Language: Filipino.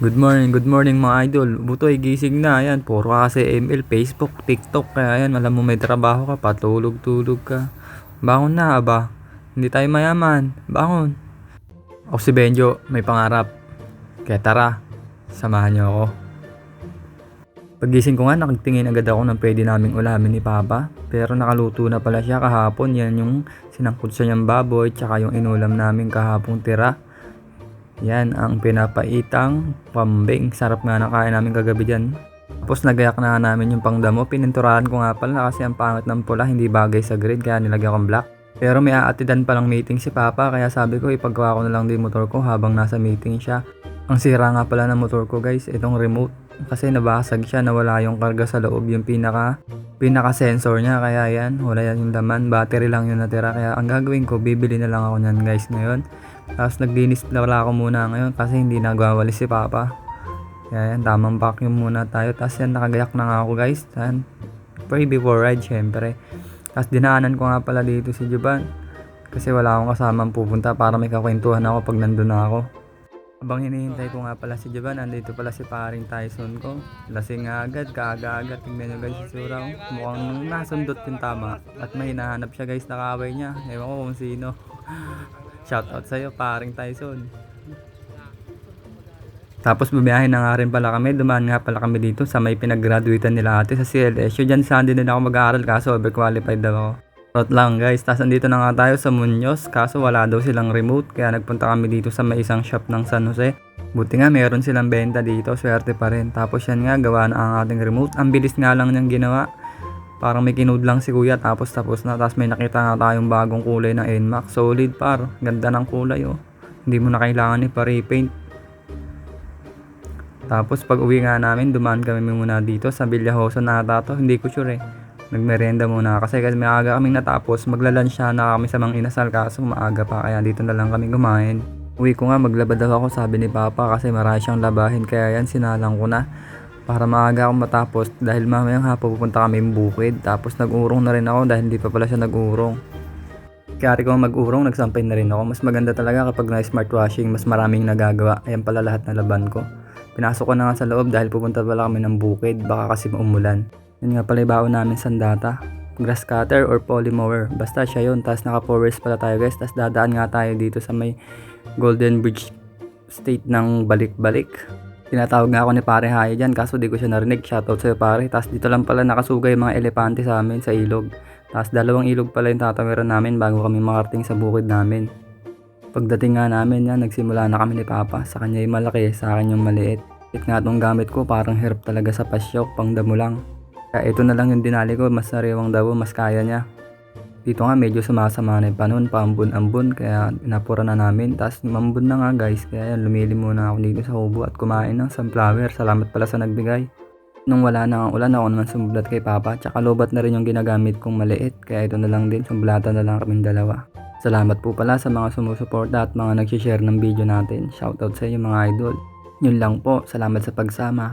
Good morning mga idol. Butoy, gising na. Ayan, puro kasi ML, Facebook, TikTok. Kaya ayan, alam mo may trabaho ka, patulog-tulog ka. Bangon na, aba. Hindi tayo mayaman. Bangon. Ako si Benjo, may pangarap. Kaya tara, samahan niyo ako. Pagising ko nga, nakatingin agad ako ng pwede naming ulamin ni Papa. Pero nakaluto na pala siya kahapon. Yan yung sinangkot sa niyang baboy, tsaka yung inulam namin kahapong tira. Yan ang pinapaitang pambing. Sarap nga ng kain namin kagabi dyan. Tapos nagayak na namin yung pangdamo. Pininturahan ko nga pala kasi ang pangit ng pula, hindi bagay sa grid, kaya nilagyan kong black. Pero may aatidan palang meeting si Papa, kaya sabi ko ipagawa ko na lang din motor ko habang nasa meeting siya. Ang sira nga pala ng motor ko guys, itong remote. Kasi nabasag siya, nawala yung karga sa loob, yung pinaka sensor niya, kaya yan, wala yan yung laman, battery lang yung natira. Kaya ang gagawin ko, bibili na lang ako nyan guys ngayon. Tapos naglinis pala ako muna ngayon kasi hindi nagwawalis si Papa. Kaya yan, tamang vacuum muna tayo. Tapos yan, nakagayak na nga ako guys. Yan, pray before ride syempre. Tapos dinaanan ko nga pala dito si Juban. Kasi wala akong kasamang pupunta para may kakwentuhan ako pag nandun na ako. Habang hinihintay ko nga pala si Juban, andito pala si paring Tyson ko. Lasing nga agad, kaaga-agad. Tingnan nyo guys si Sura. Mukhang nasundot yung tama. At may hinahanap siya guys na kaaway niya. Ewan ko kung sino. Shoutout sa'yo, paring Tyson. Tapos bumiyahin na nga rin pala kami. Dumaan nga pala kami dito sa may pinag-graduatean nila ate sa CLSU. Diyan sa hindi din ako mag-aaral kaso overqualified daw ako. Trot lang guys. Tapos andito na nga tayo sa Muñoz. Kaso wala daw silang remote. Kaya nagpunta kami dito sa may isang shop ng San Jose. Buti nga meron silang benta dito. Swerte pa rin. Tapos yan nga, gawa na ang ating remote. Ang bilis nga lang niyang ginawa. Parang may kinood lang si kuya tapos na. Tapos may nakita nga tayong bagong kulay ng NMAX. Solid par. Ganda ng kulay oh. Hindi mo na kailangan pa-repaint. Tapos pag uwi nga namin, dumaan kami muna dito sa Villajoso na ata to. Hindi ko sure eh. Nagmerienda muna kasi may aga kaming natapos. Magla-lunch na kami sa Mang Inasal kaso maaga pa kaya dito na lang kami kumain. Uwi ko nga maglaba daw ako sabi ni Papa kasi marami siyang labahin kaya yan sinalang ko na. Para maaga ako matapos dahil mamayang hapon pupunta kami ng bukid. Tapos nag-urong na rin ako dahil hindi pa pala siya nag-urong. Kaya ko mag-urong, nagsampay na rin ako. Mas maganda talaga kapag na-smart washing, mas maraming nagagawa. Ayan pala lahat na laban ko. Pinasok ko na nga sa loob dahil pupunta pala kami ng bukid, baka kasi umulan. Yun nga pala ibaon namin sandata, grass cutter or polymower. Basta siya yun, tapos naka-4 wheels pala tayo guys. Tapos dadaan nga tayo dito sa may Golden Bridge State ng balik-balik. Tinatawag nga ako ni pare Haye dyan kaso di ko siya narinig. Shoutout sa'yo pare. Tapos dito lang pala nakasugay mga elepante sa amin sa ilog. Tapos 2 ilog pala yung tatawiran namin bago kami makarating sa bukid namin. Pagdating nga namin yan, nagsimula na kami ni Papa. Sa kanya yung malaki, sa akin yung maliit. It nga itong gamit ko, parang hirap talaga sa pasyok, pang damo lang. Kaya ito na lang yung dinali ko, mas sariwang dabo, mas kaya niya. Dito nga medyo sumasama na yung panahon, paambun-ambun, kaya inapura na namin. Tapos mambun na nga guys, kaya yan, lumili muna ako dito sa kubo at kumain ng sunflower. Salamat pala sa nagbigay. Nung wala na ang ulan, ako naman sumbulat kay Papa. Tsaka lobat na rin yung ginagamit kong maliit, kaya ito na lang din, sumbulatan na lang kaming dalawa. Salamat po pala sa mga sumusuporta at mga nag-share ng video natin. Shoutout sa inyo mga idol. Yun lang po, salamat sa pagsama.